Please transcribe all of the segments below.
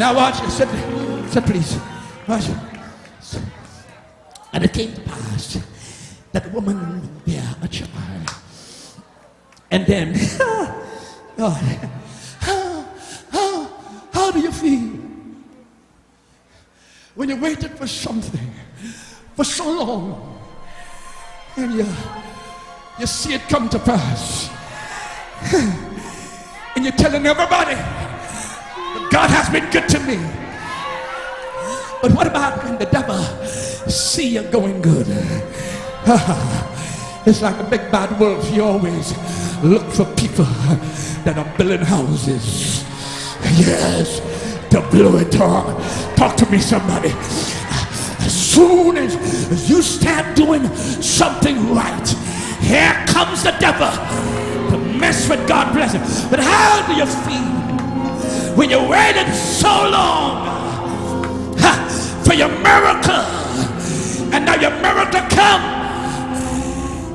Now watch. Sit please. Watch. And it came to pass that the woman bare a child. And then, God, how do you feel when you waited for something for so long and you see it come to pass? And you're telling everybody, God has been good to me. But what about when the devil see you going good? It's like a big bad wolf. You always look for people that are building houses. Yes, to blow it on. Talk to me, somebody. As soon as you start doing something right, here comes the devil to mess with God blessing. But how do you feel when you waited so long for your miracle, and now your miracle come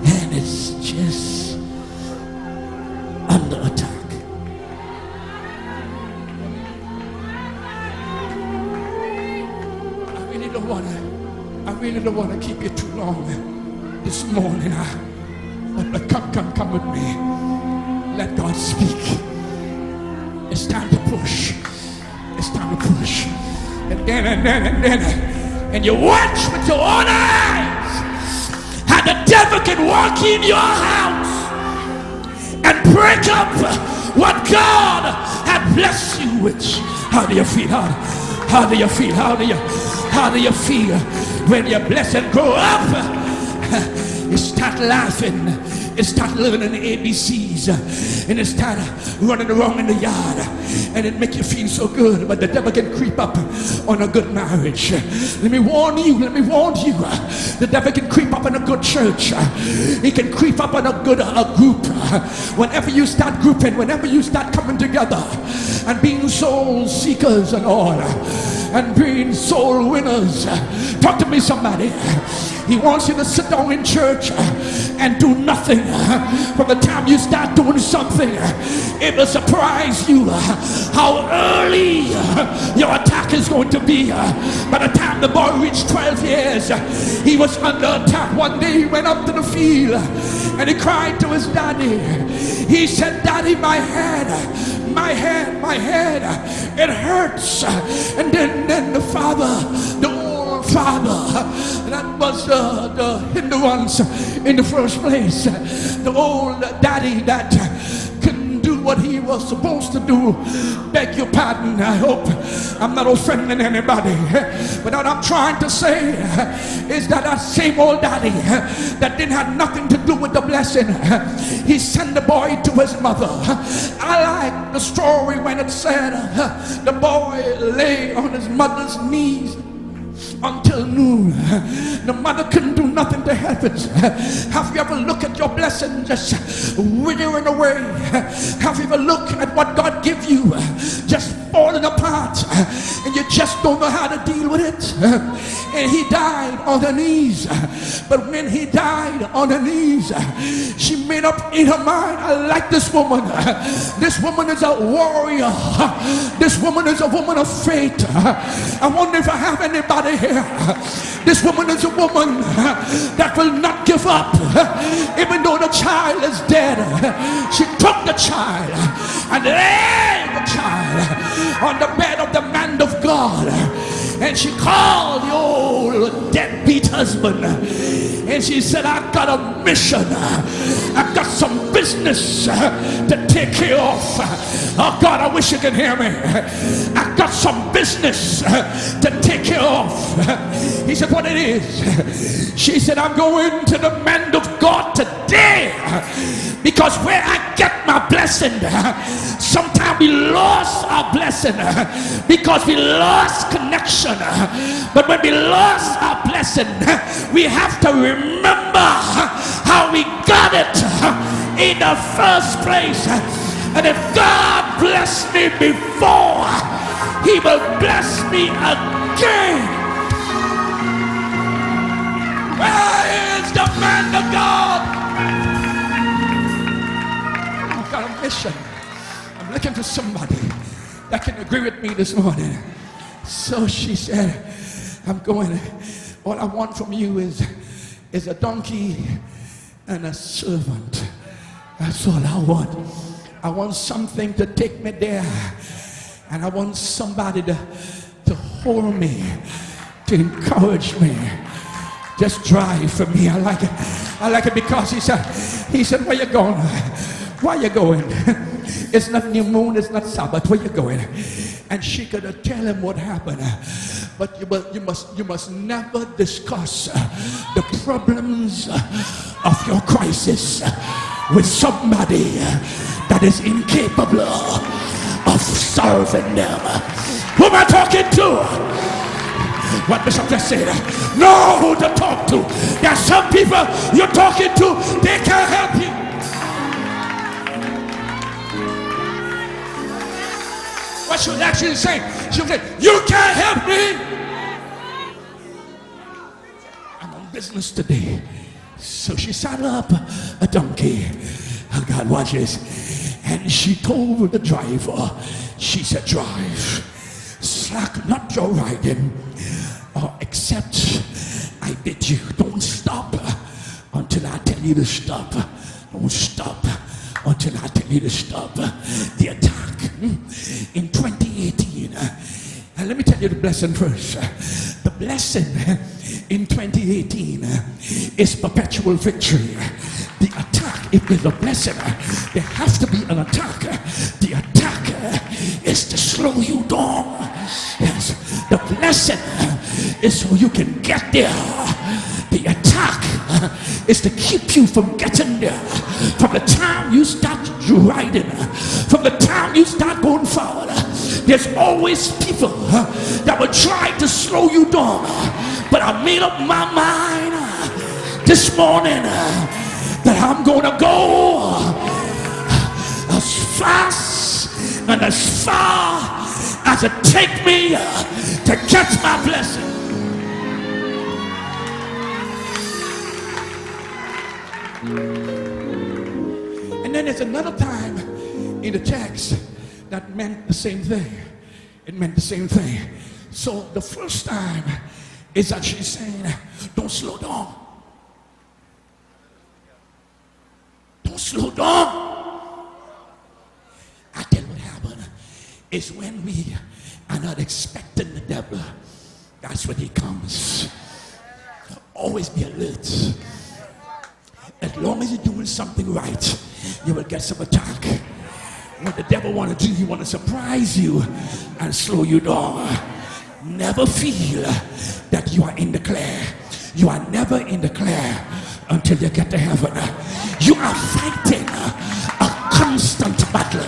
and it's just under attack? I really don't want to keep you too long this morning. But come with me. Let God speak. It's time to push. It's time to push. And then, and you watch with your own eyes how the devil can walk in your house and break up what God had blessed you with. How do you feel? How do you feel? How do you feel when your blessing grow up? You start laughing. You start learning ABCs, and it start running around in the yard, and it make you feel so good. But the devil can creep up on a good marriage. Let me warn you. The devil can creep up in a good church. He can creep up on a good group. Whenever you start grouping, whenever you start coming together and being soul seekers and all, and being soul winners. Talk to me, somebody. He wants you to sit down in church and do nothing. From the time you start doing something, it will surprise you how early your attack is going to be. By the time the boy reached 12 years, he was under attack. One day he went up to the field and he cried to his daddy. He said, "Daddy, my head, it hurts." And then the father, that was the hindrance in the first place. The old daddy that couldn't do what he was supposed to do. Beg your pardon. I hope I'm not offending anybody. But what I'm trying to say is that same old daddy that didn't have nothing to do with the blessing, he sent the boy to his mother. I like the story when it said the boy lay on his mother's knees until noon. The mother couldn't do nothing to help it. Have you ever looked at your blessing just withering away? Have you ever looked at what God gives you just falling apart and you just don't know how to deal with it? And he died on her knees. But when he died on her knees, she made up in her mind, I like this woman. This woman is a warrior. This woman is a woman of faith. I wonder if I have anybody here. This woman is a woman that will not give up. Even though the child is dead, she took the child and laid the child on the bed of the man of God. And she called the old deadbeat husband and she said, "I got a mission. I got some business to take care of." Oh God, I wish you could hear me. "I got some business to take care of." He said, "What it is?" She said, "I'm going to the man of God today because where I get my blessing, sometimes we lost our blessing because we lost connection. But when we lost our blessing, we have to remember how we got it in the first place. And if God blessed me before, he will bless me again. Where is the man of God? I've got a mission. I'm looking for somebody that can agree with me this morning. So she said, I'm going, all I want from you is a donkey and a servant. That's all I want. I want something to take me there. And I want somebody to hold me, to encourage me. Just drive for me. I like it. I like it because he said, where you going? Why you going? It's not new moon, it's not Sabbath. Where you going? And she could tell him what happened. But you must never discuss the problems of your crisis with somebody that is incapable of solving them. Who am I talking to? What Bishop just said, know who to talk to. There are some people you're talking to, they can't help you. What she'll actually say, she'll say, you can't help me. I'm on business today. So she saddled up a donkey. Oh God, watch this. And she told the driver, she said, drive. Slack not your riding, except I bid you. Don't stop until I tell you to stop. Don't stop until I tell you to stop. The attack in 2018. And let me tell you the blessing first. The blessing in 2018 is perpetual victory. The attack, if there's a blessing, there has to be an attack. The attack is to slow you down. Yes. The blessing is so you can get there. The attack is to keep you from getting there. From the time you start riding, from the time you start going forward, there's always people that will try to slow you down. But I made up my mind this morning that I'm gonna go as fast and as far as it take me to catch my blessing. And then there's another time in the text that meant the same thing. It meant the same thing. So the first time is that she's saying, don't slow down. Don't slow down. I tell you what happened is when we are not expecting the devil, that's when he comes. Always be alert. As long as you're doing something right, you will get some attack. What the devil want to do, he want to surprise you and slow you down. Never feel that you are in the clear. You are never in the clear until you get to heaven. You are fighting a constant battle.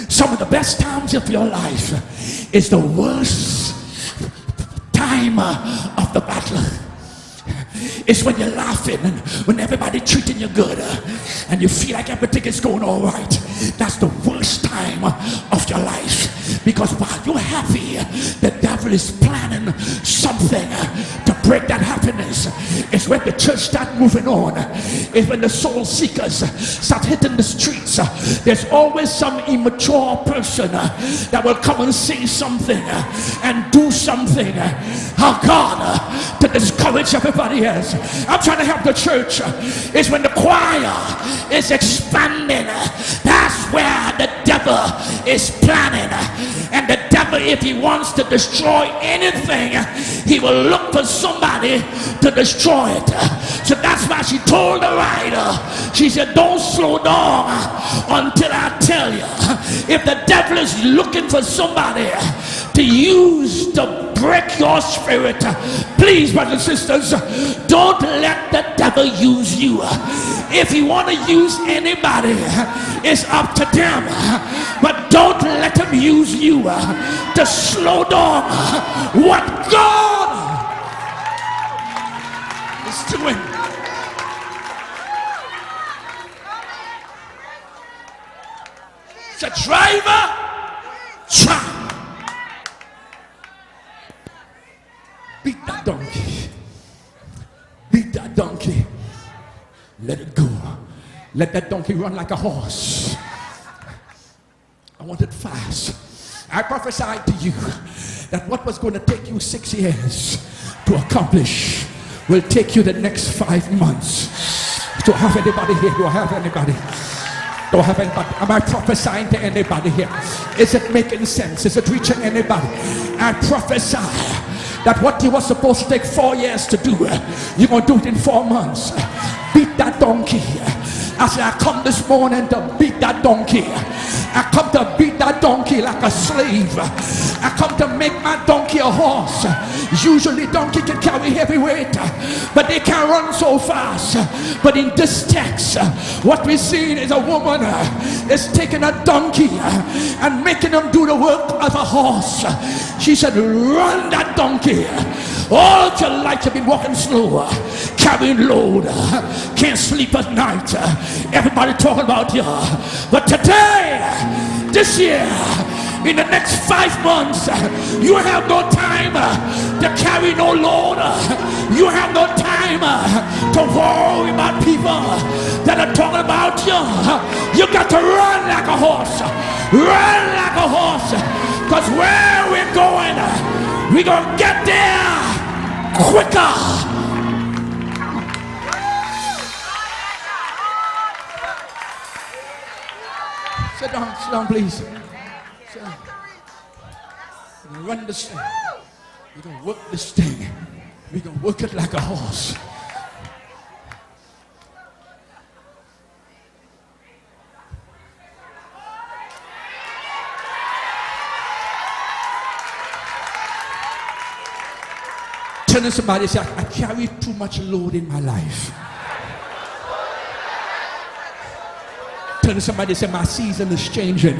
Some of the best times of your life is the worst time of the battle. It's when you're laughing and when everybody treating you good and you feel like everything is going all right. That's the worst time of your life, because while you're happy, the devil is planning something to break that happiness. It's when the church start moving on. It's when the soul seekers start hitting the streets. There's always some immature person that will come and say something and do something, oh God, to discourage everybody else. I'm trying to help the church. It's when the choir is expanding. That's where the devil is planning. And the devil, if he wants to destroy anything, he will look for somebody to destroy it. So that's why she told the rider, she said, don't slow down until I tell you. If the devil is looking for somebody to use to break your spirit, please, brothers and sisters, don't let the devil use you. If he want to use anybody, it's up to them, but don't let him use you to slow down what God is doing. The driver, try. Beat that donkey. Beat that donkey. Let it go. Let that donkey run like a horse. I want it fast. I prophesied to you that what was going to take you 6 years to accomplish will take you the next 5 months. Do I have anybody here? Do I have anybody? Do I have anybody? Am I prophesying to anybody here? Is it making sense? Is it reaching anybody? I prophesy that what you were supposed to take 4 years to do, you're going to do it in 4 months. Beat that donkey. I said, I come this morning to beat that donkey. I come to beat that donkey like a slave. I come to make my donkey a horse. Usually donkey can carry heavy weight, but they can't run so fast. But in this text, what we're seeing is a woman is taking a donkey and making him do the work of a horse. She said, run that donkey. All your life you've been walking slow, carrying load, can't sleep at night. Everybody talking about you. But today, this year, in the next 5 months, you have no time to carry no load. You have no time to worry about people that are talking about you. You got to run like a horse. Run like a horse. Because where we're going, we're going to get there quicker. Sit down, please. Sit down. We're gonna run this thing. We're gonna work this thing. We're gonna work it like a horse. Tell somebody, say, I carry too much load in my life. Tell somebody, say, my season is changing.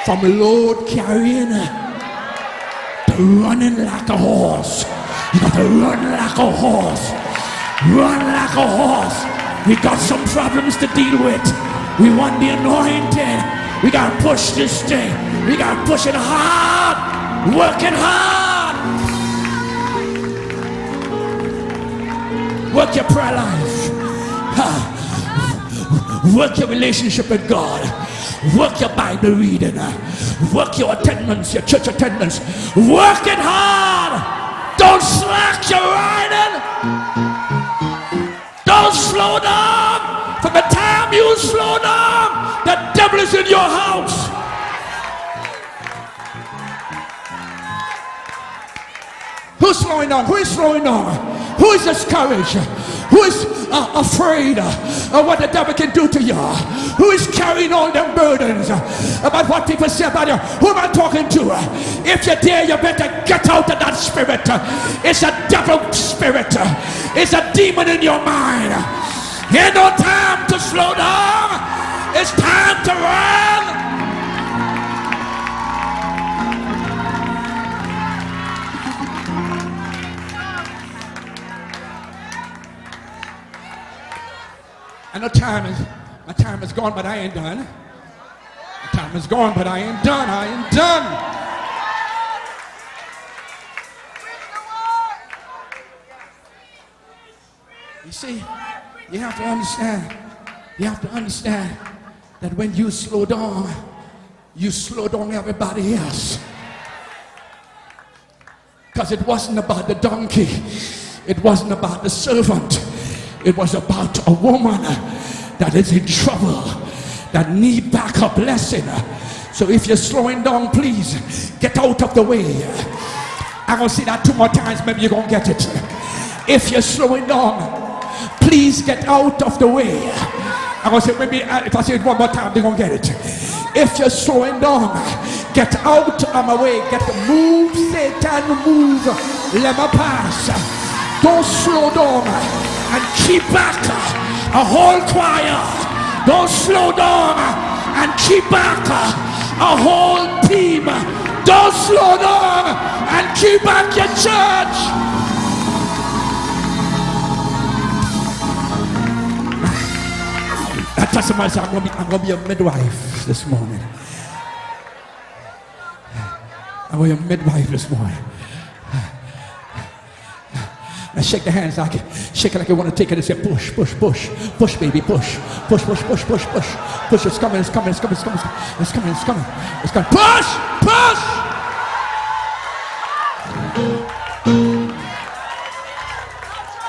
From load carrying to running like a horse. You got to run like a horse. Run like a horse. We got some problems to deal with. We want the anointing. We got to push this thing. We got to push it hard. Working hard. Work your prayer life. Work your relationship with God. Work your Bible reading. Work your attendance, your church attendance. Work it hard. Don't slack your riding. Don't slow down. From the time you slow down, the devil is in your house. Who's slowing down? Who is slowing down? Who is discouraged? Who is afraid of what the devil can do to you? Who is carrying all them burdens about what people say about you? Who am I talking to? If you're there, you better get out of that spirit. It's a devil spirit. It's a demon in your mind. Ain't no time to slow down. It's time to run. I know my time is gone, but I ain't done. My time is gone, but I ain't done. I ain't done. You see, you have to understand. You have to understand that when you slow down everybody else. Because it wasn't about the donkey. It wasn't about the servant. It was about a woman that is in trouble, that need backup blessing. So if you're slowing down, please get out of the way. I'm going to say that 2 more times, maybe you're going to get it. If you're slowing down, please get out of the way. I'm going to say, maybe if I say it 1 more time, they're going to get it. If you're slowing down, get out of my way. Get the move, Satan, move. Let me pass. Don't slow down and keep back a whole choir. Don't slow down and keep back a whole team. Don't slow down and keep back your church. I tell somebody, I'm going to be a midwife this morning. I'm going to be a midwife this morning. And shake the hands like, shake it like you want to take it and say, push, push, push, push, baby, push, push, push, push, push, push, push. It's coming, it's coming, it's coming, it's coming, it's coming, it's coming, it's coming. Push, push.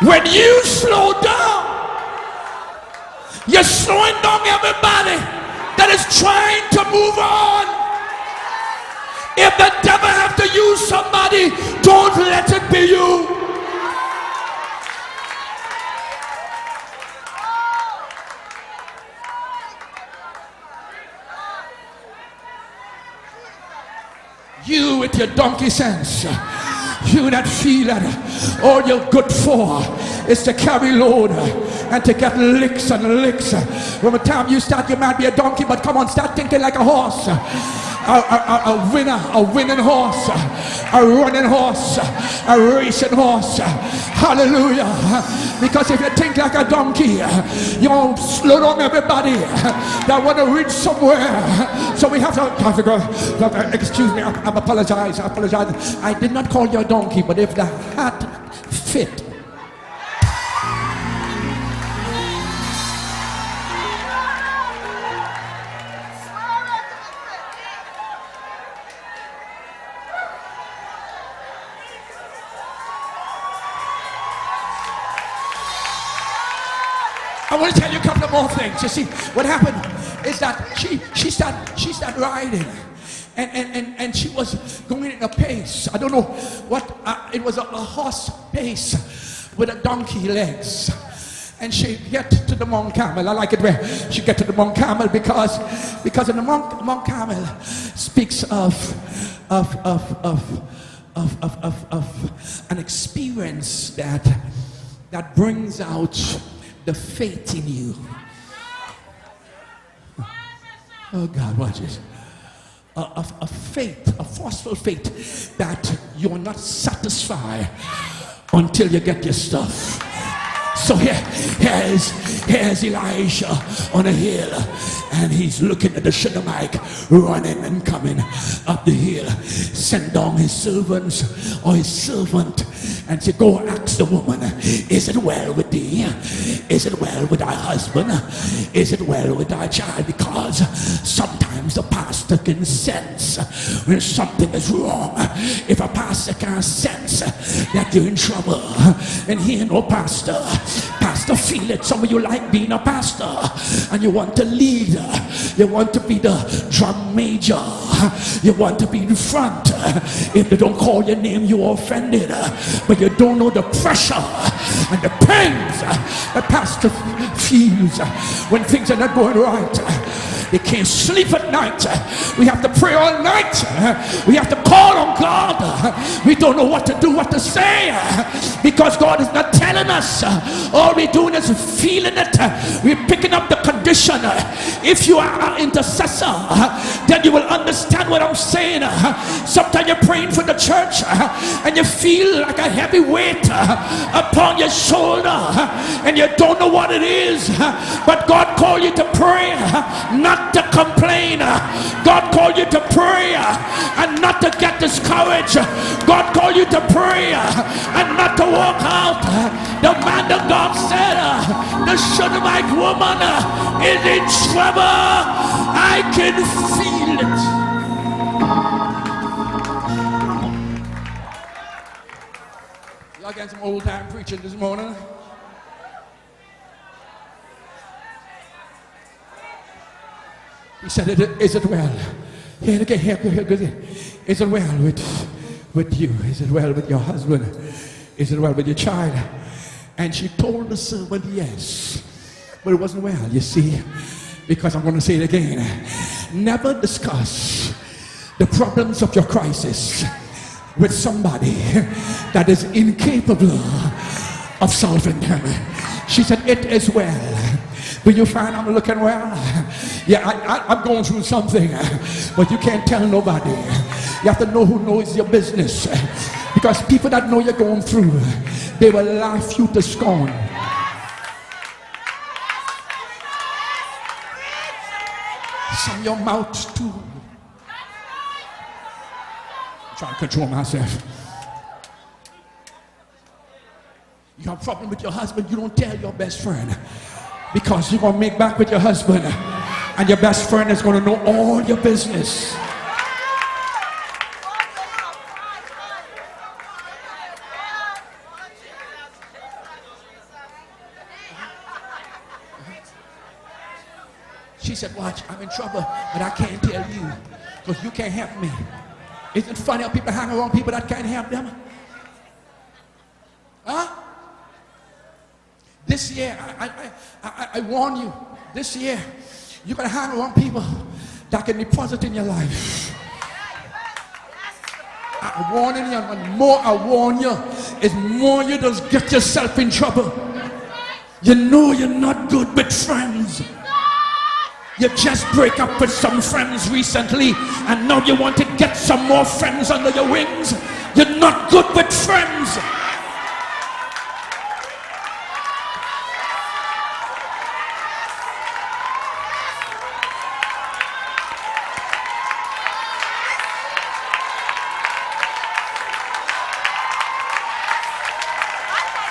When you slow down, you're slowing down everybody that is trying to move on. If the devil have to use somebody, don't let it be you. You with your donkey sense, you that feel that all you're good for is to carry load and to get licks and licks. From the time you start, you might be a donkey, but come on, start thinking like a horse. A winner, a winning horse, a running horse, a racing horse. Hallelujah. Because if you think like a donkey, you'll slow down everybody that want to reach somewhere. So we have to go. Excuse me, I apologize. I apologize. I did not call you a donkey, but if the hat fit. I want to tell you a couple of more things. You see, what happened is that she started riding, and she was going in a pace. I don't know what it was, a horse pace with a donkey legs. And she get to the Mount Carmel. I like it where she get to the Mount Carmel because in the Mount Carmel speaks of an experience that brings out the faith in you. Oh God, watch it. A faith, a forceful faith that you're not satisfied until you get your stuff. So here's Elijah on a hill, and he's looking at the Shunammite running and coming up the hill. Send down his servants or his servant and say, go ask the woman, is it well with thee? Is it well with thy husband? Is it well with thy child? Because sometimes the pastor can sense when something is wrong. If a pastor can sense that you're in trouble, and he ain't no pastor feel it. Some of you like being a pastor and you want to lead, you want to be the drum major, you want to be in front. If they don't call your name, you're offended, but you don't know the pressure and the pains the pastor feels when things are not going right. They can't sleep at night. We have to pray all night. We have to call on God. We don't know what to do, what to say, because God is not telling us. All we're doing is feeling it. We're picking up the condition. If you are an intercessor, then you will understand what I'm saying. Sometimes you're praying for the church and you feel like a heavy weight upon your shoulder and you don't know what it is, but God called you to pray, not to complain. God called you to pray and not to get discouraged. God called you to pray and not to walk out. The man of God said, the Shunammite woman is in trouble. I can feel it. Y'all getting some old time preaching this morning? He said, is it well? Here, is it well with you? Is it well with your husband? Is it well with your child? And she told the servant yes. But it wasn't well, you see. Because I'm going to say it again. Never discuss the problems of your crisis with somebody that is incapable of solving them. She said, it is well. Do you find I'm looking well? Yeah, I'm going through something, but you can't tell nobody. You have to know who knows your business, because people that know you're going through, they will laugh you to scorn. Some your mouth too. I'm trying to control myself. you have a problem with your husband, you don't tell your best friend. Because you're going to make back with your husband. And your best friend is going to know all your business. She said, watch, I'm in trouble, but I can't tell you. Because you can't help me. Isn't it funny how people hang around people that can't help them? Huh? This year, I warn you, this year, you're going to hang around people that can deposit in your life. I'm warning you, and the more I warn you, is more you just get yourself in trouble. You know you're not good with friends. You just break up with some friends recently, and now you want to get some more friends under your wings. You're not good with friends.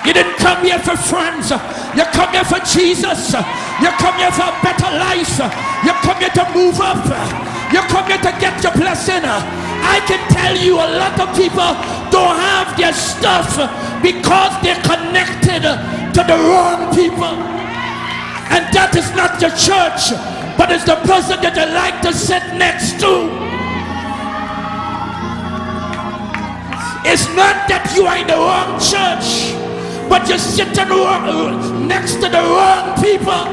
You didn't come here for friends. You come here for Jesus. You come here for a better life. You come here to move up. You come here to get your blessing. I can tell you a lot of people don't have their stuff because they're connected to the wrong people. And that is not your church, but it's the person that you like to sit next to. It's not that you are in the wrong church, but you're sitting next to the wrong people.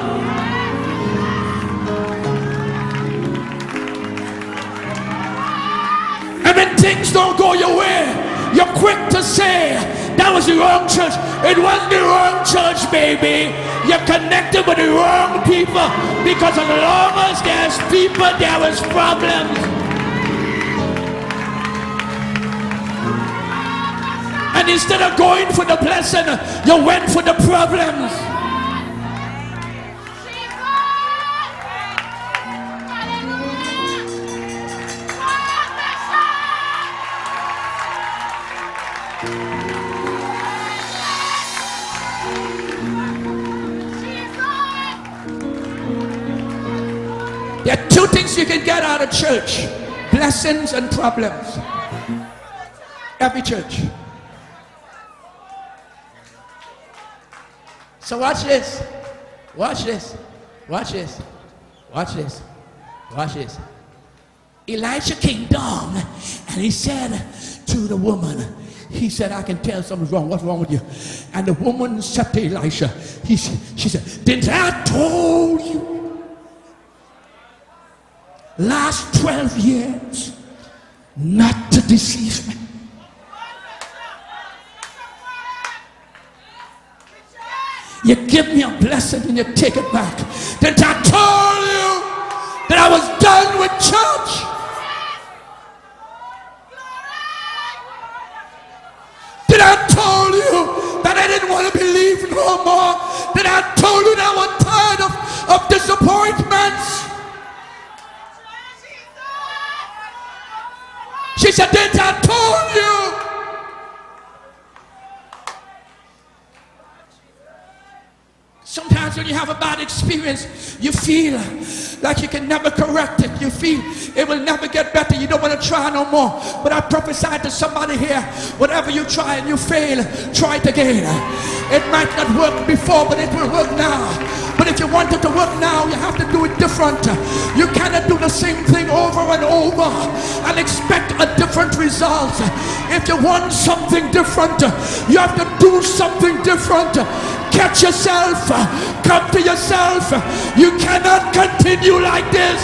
And when things don't go your way, you're quick to say, that was the wrong church. It wasn't the wrong church, baby. You're connected with the wrong people, because as long as there's people, there is problems. And instead of going for the blessing, you went for the problems. There are two things you can get out of church: blessings and problems. Every church. So watch this, watch this, watch this, watch this, watch this. Elijah came down and he said to the woman, he said, I can tell something's wrong. What's wrong with you? And the woman said to Elisha, she said, didn't I told you last 12 years not to deceive me? You give me a blessing and you take it back. Didn't I told you that I was done with church? Did I told you that I didn't want to believe no more? Did I told you that I was tired of disappointments? She said, didn't I told you? Sometimes when you have a bad experience, you feel like you can never correct it. You feel it will never get better. You don't want to try no more. But I prophesied to somebody here, whatever you try and you fail, try it again. It might not work before, but it will work now. But if you want it to work now, you have to do it different. You cannot do the same thing over and over and expect a different result. If you want something different, you have to do something different. Catch yourself. Come to yourself. You cannot continue like this.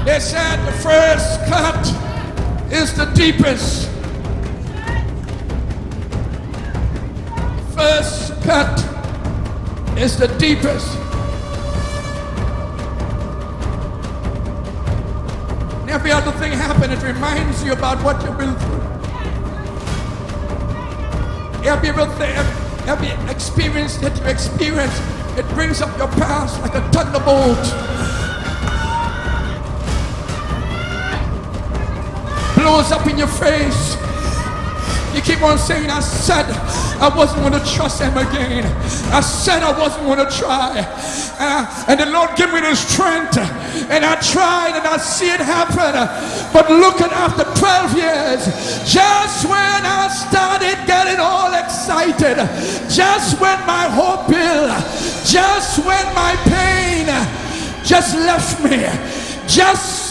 They said the first cut is the deepest. First cut is the deepest. And every other thing happens, it reminds you about what you've been through. Every experience that you experience, it brings up your past like a thunderbolt. blows up in your face. You keep on saying, I said I wasn't going to trust him again. I said I wasn't going to try. And the Lord gave me the strength. And I tried and I see it happen. But look at after 12 years, just when I started getting all excited, just when my hope built, just when my pain just left me, just